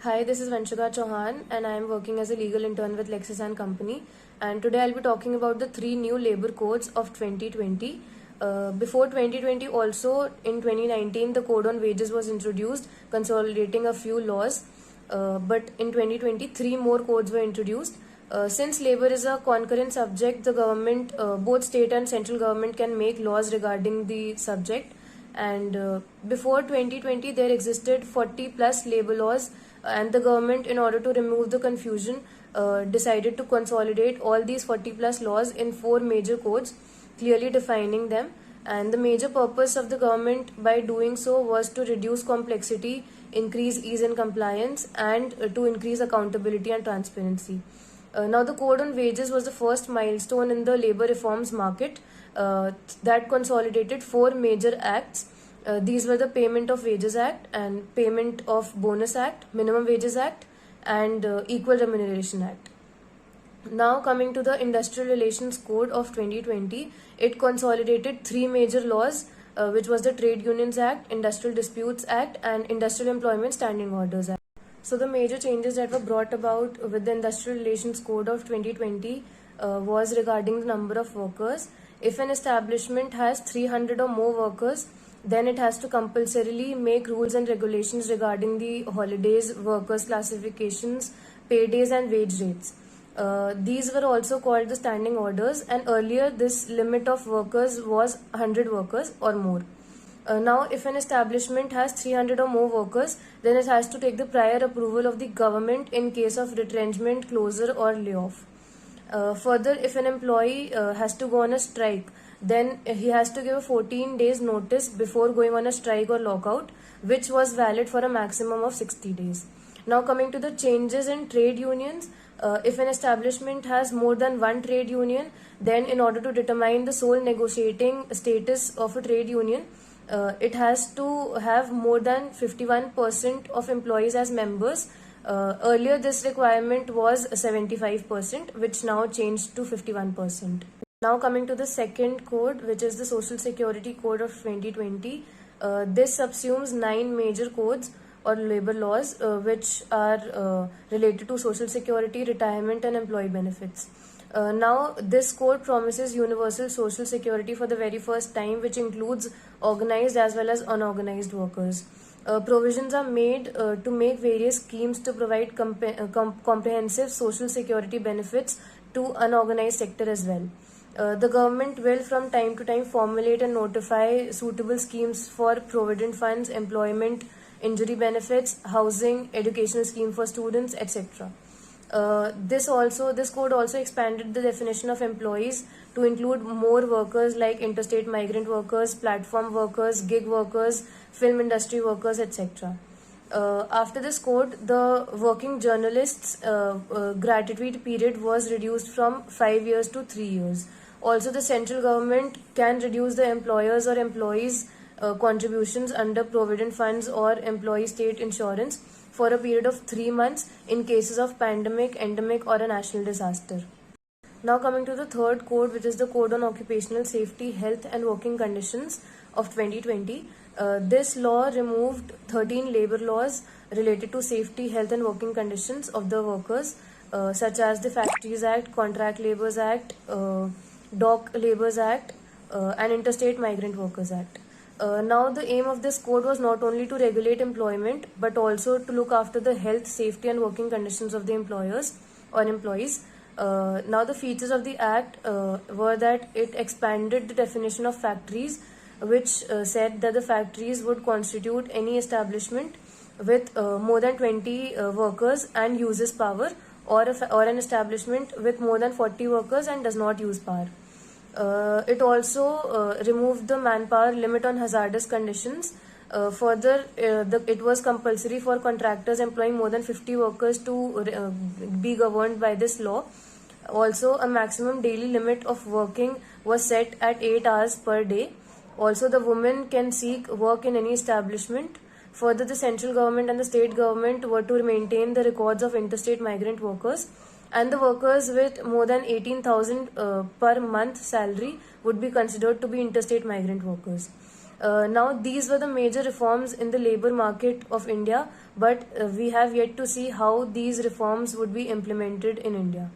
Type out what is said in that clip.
Hi, this is Vanshika Chauhan and I am working as a legal intern with Lexis and Company. And today I'll be talking about the three new labor codes of 2020. Before 2020, also in 2019, the Code on Wages was introduced, consolidating a few laws. But in 2020, three more codes were introduced. Since labor is a concurrent subject, the government, both state and central government, can make laws regarding the subject. And before 2020, there existed 40 plus labor laws, and the government, in order to remove the confusion, decided to consolidate all these 40 plus laws in four major codes, clearly defining them. And the major purpose of the government by doing so was to reduce complexity, increase ease and compliance, and to increase accountability and transparency. Now, the Code on Wages was the first milestone in the labor reforms market that consolidated four major acts. These were the Payment of Wages Act and Payment of Bonus Act, Minimum Wages Act, and Equal Remuneration Act. Now, coming to the Industrial Relations Code of 2020, it consolidated three major laws, which was the Trade Unions Act, Industrial Disputes Act, and Industrial Employment Standing Orders Act. So the major changes that were brought about with the Industrial Relations Code of 2020 was regarding the number of workers. If an establishment has 300 or more workers, then it has to compulsorily make rules and regulations regarding the holidays, workers' classifications, pay days, and wage rates. These were also called the standing orders, and earlier this limit of workers was 100 workers or more. Now, if an establishment has 300 or more workers, then it has to take the prior approval of the government in case of retrenchment, closure, or layoff. Further, if an employee has to go on a strike, then he has to give a 14 days notice before going on a strike or lockout, which was valid for a maximum of 60 days. Now, coming to the changes in trade unions, if an establishment has more than one trade union, then in order to determine the sole negotiating status of a trade union, it has to have more than 51% of employees as members. Earlier, this requirement was 75%, which now changed to 51%. Now, coming to the second code, which is the Social Security Code of 2020, this subsumes 9 major codes or labor laws which are related to social security, retirement, and employee benefits. Now, this code promises universal social security for the very first time, which includes organized as well as unorganized workers. Provisions are made to make various schemes to provide comprehensive social security benefits to unorganized sector as well. The government will from time to time formulate and notify suitable schemes for provident funds, employment, injury benefits, housing, educational scheme for students, etc. This code also expanded the definition of employees to include more workers like interstate migrant workers, platform workers, gig workers, film industry workers, etc. After this code, the working journalists' gratuity period was reduced from 5 years to 3 years. Also, the central government can reduce the employers or employees' contributions under provident funds or employee state insurance for a period of 3 months in cases of pandemic, endemic, or a national disaster. Now, coming to the third code, which is the Code on Occupational Safety, Health, and Working Conditions of 2020. This law removed 13 labor laws related to safety, health, and working conditions of the workers, such as the Factories Act, Contract Labours Act, Dock Labours Act, and Interstate Migrant Workers Act. Now, the aim of this code was not only to regulate employment, but also to look after the health, safety, and working conditions of the employers or employees. Now, the features of the act were that it expanded the definition of factories, which said that the factories would constitute any establishment with more than 20 workers and uses power, or an establishment with more than 40 workers and does not use power. It also removed the manpower limit on hazardous conditions. Further, it was compulsory for contractors employing more than 50 workers to be governed by this law. Also, a maximum daily limit of working was set at 8 hours per day. Also, the women can seek work in any establishment. Further, the central government and the state government were to maintain the records of interstate migrant workers, and the workers with more than 18,000 per month salary would be considered to be interstate migrant workers. Now, these were the major reforms in the labor market of India, but we have yet to see how these reforms would be implemented in India.